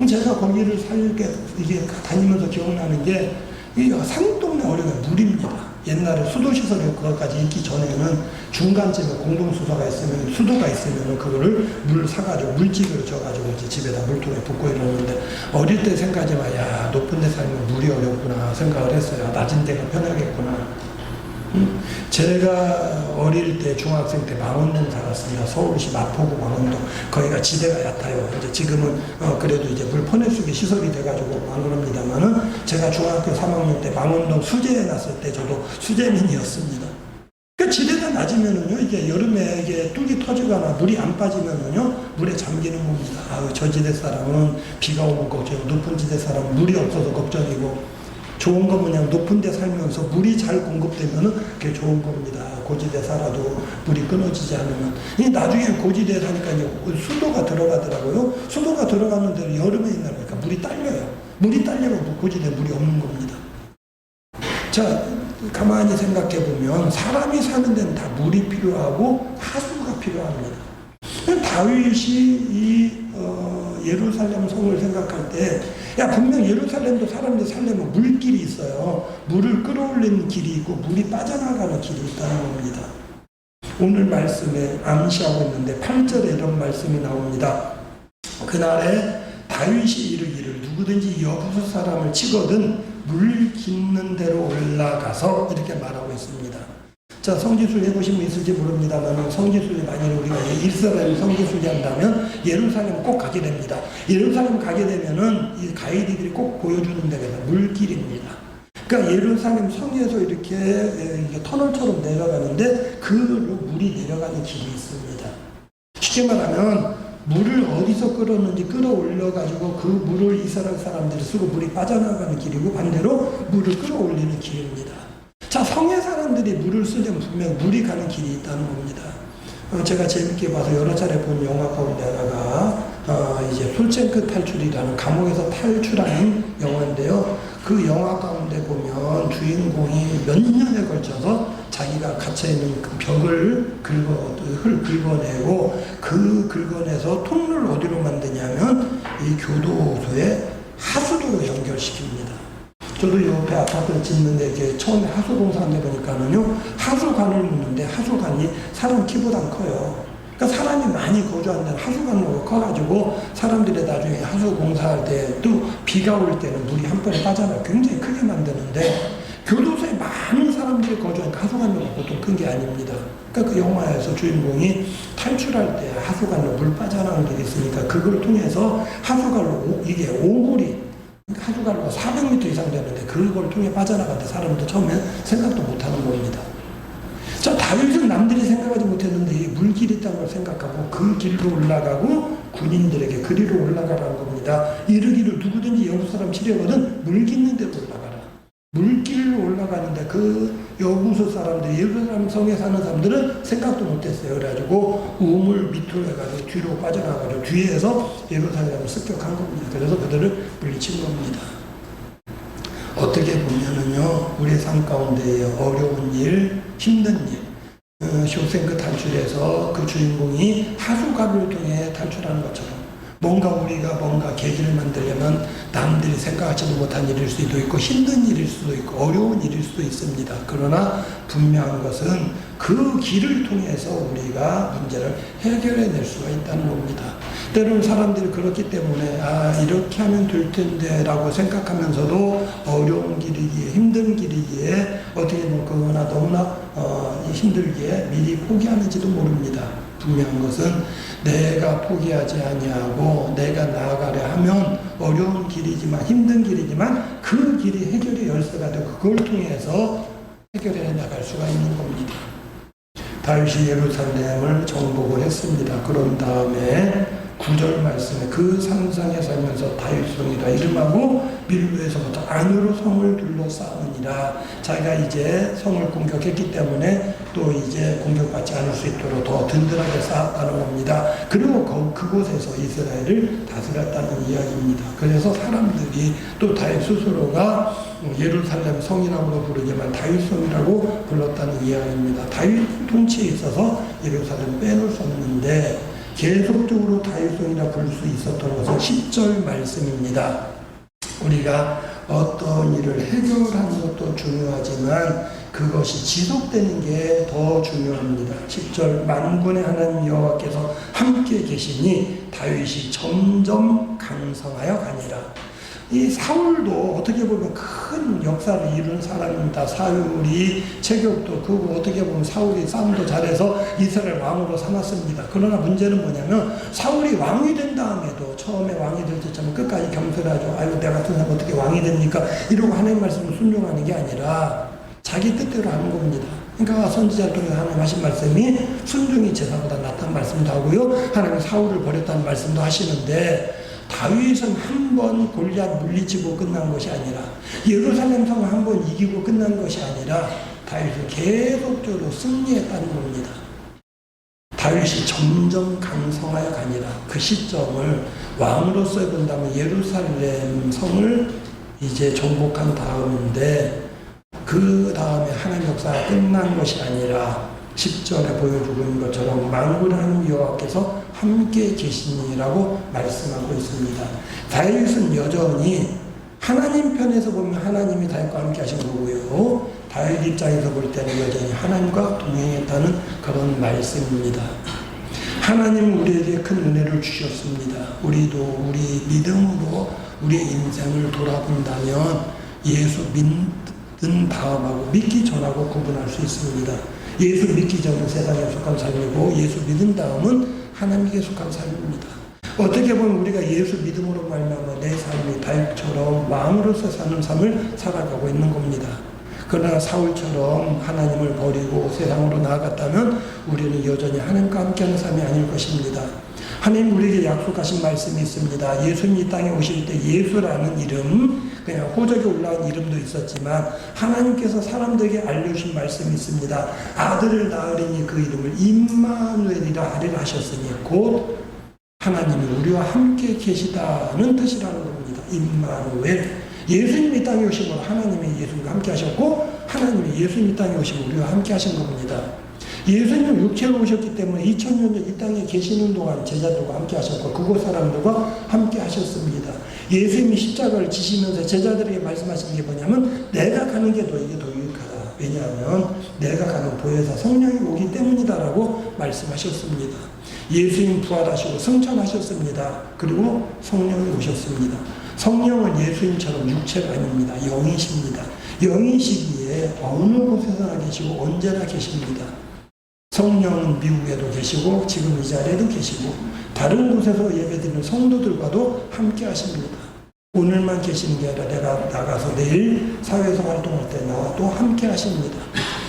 Speaker 2: 제가 거기를 살게 이게 다니면서 기억나는 게 이 산동네 어려운 물입니다. 옛날에 수도시설이 그것까지 있기 전에는 중간쯤에 공동수도가 있으면 그거를 물 사가지고 물집을 져가지고 이제 집에다 물통에 붓고 이러는데 어릴 때 생각하지만 야, 높은 데 살면 물이 어렵구나 생각을 했어요. 낮은 데가 편하겠구나. 제가 어릴 때 중학생 때 망원동 살았습니다. 서울시 마포구 망원동. 거기가 지대가 얕아요. 이제 지금은 그래도 이제 물 퍼내수기 시설이 돼가지고 안 그럽니다만은 제가 중학교 3학년 때 망원동 수재에 났을 때 저도 수재민이었습니다. 그 지대가 낮으면은요, 이게 여름에 이게 뚝이 터지거나 물이 안 빠지면은요, 물에 잠기는 겁니다. 아, 저 지대 사람은 비가 오면 걱정이고, 높은 지대 사람은 물이 없어서 걱정이고, 좋은 거 뭐냐면 높은 데 살면서 물이 잘 공급되면은 그게 좋은 겁니다. 고지대 살아도 물이 끊어지지 않으면. 이 나중에 고지대에 사니까 이제 수도가 들어가더라고요. 수도가 들어가는 데는 여름에 있나니까 물이 딸려요. 물이 딸리면 고지대에 물이 없는 겁니다. 자, 가만히 생각해 보면 사람이 사는 데는 다 물이 필요하고 하수가 필요합니다. 다윗이 이 예루살렘 성을 생각할 때, 야, 분명 예루살렘도 사람들이 살려면 물길이 있어요. 물을 끌어올리는 길이 있고 물이 빠져나가는 길이 있다는 겁니다. 오늘 말씀에 암시하고 있는데 8절에 이런 말씀이 나옵니다. 그날에 다윗이 이르기를 누구든지 여부수 사람을 치거든 물 깊는 데로 올라가서 이렇게 말하고 있습니다. 자, 성지순례 해보신 분 있을지 모릅니다만 성지순례 만약에 우리가 이스라엘 성지순례 한다면 예루살렘 꼭 가게 됩니다. 예루살렘 가게 되면은 이 가이드들이 꼭 보여주는 데가 물길입니다. 그러니까 예루살렘 성에서 이렇게 터널처럼 내려가는데 그 물이 내려가는 길이 있습니다. 쉽게 말하면 물을 어디서 끌었는지 끌어올려가지고 그 물을 이스라엘 사람들이 쓰고 물이 빠져나가는 길이고 반대로 물을 끌어올리는 길입니다. 자, 성의 사람들이 물을 쓰려면 분명 물이 가는 길이 있다는 겁니다. 제가 재밌게 봐서 여러 차례 본 영화 가운데 하나가 이제 솔첵크 탈출이라는 감옥에서 탈출하는 영화인데요. 그 영화 가운데 보면 주인공이 몇 년에 걸쳐서 자기가 갇혀있는 그 벽을 긁어내고 그 긁어내서 통로를 어디로 만드냐면 이 교도소의 하수도로 연결시킵니다. 저도 옆에 아파트를 짓는데 이게 처음에 하수공사 해보니까는요, 하수관을 묻는데 하수관이 사람 키보다 커요. 그러니까 사람이 많이 거주한다는 하수관으로 커가지고 사람들이 나중에 하수공사할 때 또 비가 올 때는 물이 한 번에 빠져나가 굉장히 크게 만드는데 교도소에 많은 사람들이 거주하니까 하수관으로 보통 큰 게 아닙니다. 그러니까 그 영화에서 주인공이 탈출할 때 하수관으로 물 빠져나가는 게 있으니까 그걸 통해서 하수관로 이게 오물이 하수관로가 400m 이상 되는데 그걸 통해 빠져나가는데 사람들 처음에 생각도 못하는 겁니다. 자, 다윗은 남들이 생각하지 못했는데 이 물길이 있다는 걸 생각하고 그 길로 올라가고 군인들에게 그리로 올라가라는 겁니다. 이르기를 누구든지 여부 사람 치려거든 물 깃는 데로 올라가라. 물길로 올라가는데 그 여부서 사람들, 예루살렘 성에 사는 사람들은 생각도 못했어요. 그래가지고 우물 밑으로 해가지고 뒤로 빠져나가지고 뒤에서 예루살렘을 습격한 겁니다. 그래서 그들을 물리친 겁니다. 어떻게 보면은요, 우리의 삶 가운데 어려운 일, 힘든 일, 쇼생크 탈출에서 그 주인공이 하수관을 통해 탈출하는 것처럼 우리가 계기를 만들려면 남들이 생각하지도 못한 일일 수도 있고 힘든 일일 수도 있고 어려운 일일 수도 있습니다. 그러나 분명한 것은 그 길을 통해서 우리가 문제를 해결해낼 수가 있다는 겁니다. 때로는 사람들이 그렇기 때문에 이렇게 하면 될 텐데 라고 생각하면서도 어려운 길이기에 힘든 길이기에 어떻게 보면 그거나 너무나 힘들기에 미리 포기하는지도 모릅니다. 분명한 것은 내가 포기하지 아니하고 내가 나아가려 하면 어려운 길이지만 힘든 길이지만 그 길이 해결의 열쇠가 되고 그걸 통해서 해결해 나갈 수가 있는 겁니다. 다윗이 예루살렘을 정복을 했습니다. 그런 다음에 9절 말씀에 그 산성에 살면서 다윗성이라 이름하고 밀로에서부터 안으로 성을 둘러싸느니라. 자기가 이제 성을 공격했기 때문에 또 이제 공격받지 않을 수 있도록 더 든든하게 쌓았다는 겁니다. 그리고 그곳에서 이스라엘을 다스렸다는 이야기입니다. 그래서 사람들이 또 다윗 스스로가 예루살렘 성이라고 부르지만 다윗성이라고 불렀다는 이야기입니다. 다윗 통치에 있어서 예루살렘 빼놓을 수 없는데 계속적으로 다윗성이라 부를 수 있었던 것은 10절 말씀입니다. 우리가 어떤 일을 해결하는 것도 중요하지만 그것이 지속되는 게 더 중요합니다. 10절 만군의 하나님 여호와께서 함께 계시니 다윗이 점점 강성하여 가니라. 이 사울도 어떻게 보면 큰 역사를 이룬 사람입니다. 사울이 체격도 크고 어떻게 보면 사울이 싸움도 잘해서 이스라엘 왕으로 삼았습니다. 그러나 문제는 뭐냐면 사울이 왕이 된 다음에도 처음에 왕이 될 때처럼 끝까지 겸손하죠. 아이고 내가 같은 사람 어떻게 왕이 됩니까? 이러고 하나님 말씀을 순종하는 게 아니라 자기 뜻대로 하는 겁니다. 그러니까 선지자를 통해서 하나님 하신 말씀이 순종이 제사보다 낫다는 말씀도 하고요. 하나님 사울을 버렸다는 말씀도 하시는데 다윗은 한 번 골리앗 물리치고 끝난 것이 아니라 예루살렘 성을 한 번 이기고 끝난 것이 아니라 다윗은 계속적으로 승리했다는 겁니다. 다윗이 점점 강성하여 가니라. 그 시점을 왕으로서 본다면 예루살렘 성을 이제 정복한 다음인데 그 다음에 하나님의 역사가 끝난 것이 아니라 10절에 보여주고 있는 것처럼 만군의 하나님 여호와께서 함께 계시니라고 말씀하고 있습니다. 다윗은 여전히 하나님 편에서 보면 하나님이 다윗과 함께 하신 거고요. 다윗 입장에서 볼 때는 여전히 하나님과 동행했다는 그런 말씀입니다. 하나님은 우리에게 큰 은혜를 주셨습니다. 우리도 우리 믿음으로 우리의 인생을 돌아본다면 예수 다음하고 믿기 전하고 구분할 수 있습니다. 예수 믿기 전은 세상에 속한 삶이고 예수 믿은 다음은 하나님께 속한 삶입니다. 어떻게 보면 우리가 예수 믿음으로 말미암아 내 삶이 다윗처럼 왕으로서 사는 삶을 살아가고 있는 겁니다. 그러나 사울처럼 하나님을 버리고 세상으로 나아갔다면 우리는 여전히 하나님과 함께하는 삶이 아닐 것입니다. 하나님 우리에게 약속하신 말씀이 있습니다. 예수님이 이 땅에 오실 때 예수라는 이름, 그냥 호적에 올라온 이름도 있었지만 하나님께서 사람들에게 알려주신 말씀이 있습니다. 아들을 낳으리니 그 이름을 임마누엘이라 하리라 하셨으니 곧 하나님이 우리와 함께 계시다는 뜻이라는 겁니다. 임마누엘. 예수님이 땅에 오시면 하나님이 예수님과 함께 하셨고 하나님이 예수님이 땅에 오시면 우리와 함께 하신 겁니다. 예수님은 육체로 오셨기 때문에 2000년 전 이 땅에 계시는 동안 제자들과 함께 하셨고 그곳 사람들과 함께 하셨습니다. 예수님이 십자가를 지시면서 제자들에게 말씀하신 게 뭐냐면 내가 가는 게 너에게 더 유익하다. 왜냐하면 내가 가는 보혜사 성령이 오기 때문이다라고 말씀하셨습니다. 예수님 부활하시고 승천하셨습니다. 그리고 성령이 오셨습니다. 성령은 예수님처럼 육체가 아닙니다. 영이십니다. 영이시기에 어느 곳에서나 계시고 언제나 계십니다. 성령은 미국에도 계시고 지금 이 자리에도 계시고 다른 곳에서 예배드리는 성도들과도 함께 하십니다. 오늘만 계시는 게 아니라 내가 나가서 내일 사회에서 활동할 때 나와 또 함께 하십니다.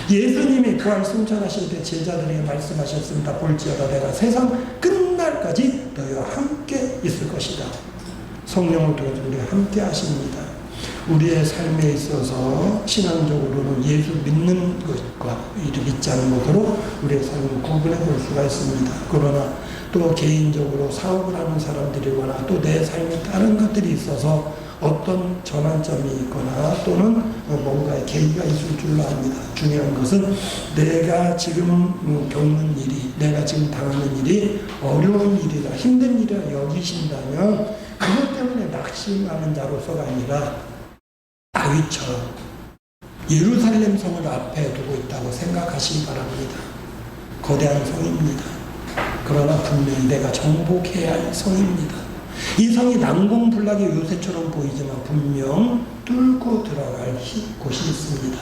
Speaker 2: 예수님이 부활 승천하실 때 제자들에게 말씀하셨습니다. 볼지어다 내가 세상 끝날까지 너희와 함께 있을 것이다. 성령을 통해서 우리와 함께 하십니다. 우리의 삶에 있어서 신앙적으로는 예수 믿는 것과 믿지 않는 것으로 우리의 삶을 구분해 볼 수가 있습니다. 그러나 또 개인적으로 사업을 하는 사람들이거나 또 내 삶에 다른 것들이 있어서 어떤 전환점이 있거나 또는 뭔가의 계기가 있을 줄로 압니다. 중요한 것은 내가 지금 겪는 일이, 내가 지금 당하는 일이 어려운 일이다, 힘든 일이라 여기신다면 그것 때문에 낙심하는 자로서가 아니라 다윗처럼 예루살렘 성을 앞에 두고 있다고 생각하시기 바랍니다. 거대한 성입니다. 그러나 분명히 내가 정복해야 할 성입니다. 이 성이 난공불락의 요새처럼 보이지만 분명 뚫고 들어갈 곳이 있습니다.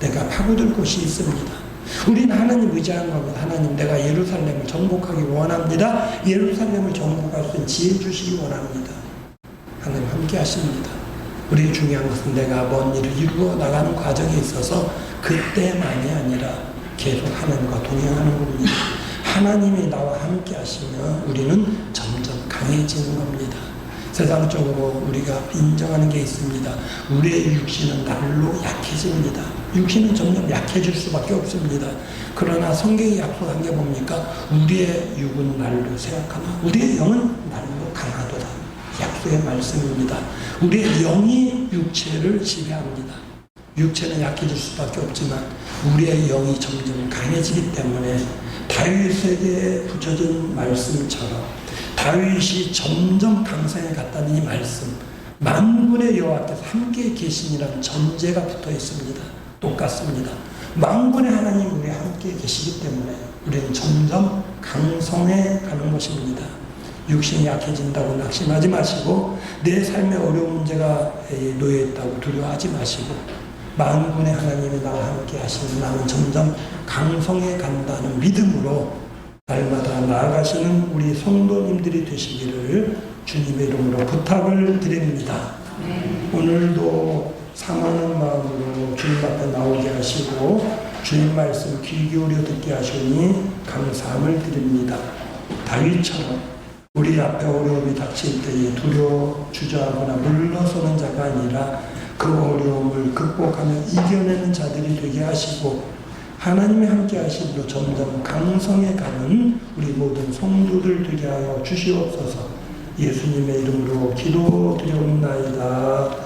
Speaker 2: 내가 파고들 곳이 있습니다. 우리는 하나님 의지하는 겁니다. 하나님 내가 예루살렘을 정복하기 원합니다. 예루살렘을 정복할 수 있는 지혜 주시기 원합니다. 하나님 함께 하십니다. 우리 중요한 것은 내가 먼 일을 이루어 나가는 과정에 있어서 그때만이 아니라 계속 하나님과 동행하는 겁니다. 하나님이 나와 함께 하시면 우리는 점점 강해지는 겁니다. 세상적으로 우리가 인정하는 게 있습니다. 우리의 육신은 날로 약해집니다. 육신은 점점 약해질 수밖에 없습니다. 그러나 성경이 약속한 게 뭡니까? 우리의 육은 날로 쇠약하나 우리의 영은 날로 강하도다. 약속의 말씀입니다. 우리의 영이 육체를 지배합니다. 육체는 약해질 수밖에 없지만 우리의 영이 점점 강해지기 때문에 다윗에게 붙여진 말씀처럼 다윗이 점점 강성에 갔다는 이 말씀, 만군의 여호와께서 함께 계시니라는 전제가 붙어 있습니다. 똑같습니다. 만군의 하나님 우리 함께 계시기 때문에 우리는 점점 강성해 가는 것입니다. 육신이 약해진다고 낙심하지 마시고 내 삶에 어려운 문제가 놓여있다고 두려워하지 마시고 만군의 하나님이 나와 함께 하시는 나는 점점 강성해 간다는 믿음으로 날마다 나아가시는 우리 성도님들이 되시기를 주님의 이름으로 부탁을 드립니다. 오늘도 상하는 마음으로 주님 앞에 나오게 하시고 주님 말씀 귀 기울여 듣게 하시니 감사함을 드립니다. 다윗처럼 우리 앞에 어려움이 닥칠 때에 두려워 주저하거나 물러서는 자가 아니라 그 어려움을 극복하며 이겨내는 자들이 되게 하시고 하나님이 함께 하심으로 점점 강성해 가는 우리 모든 성도들 되게 하여 주시옵소서. 예수님의 이름으로 기도드려옵나이다.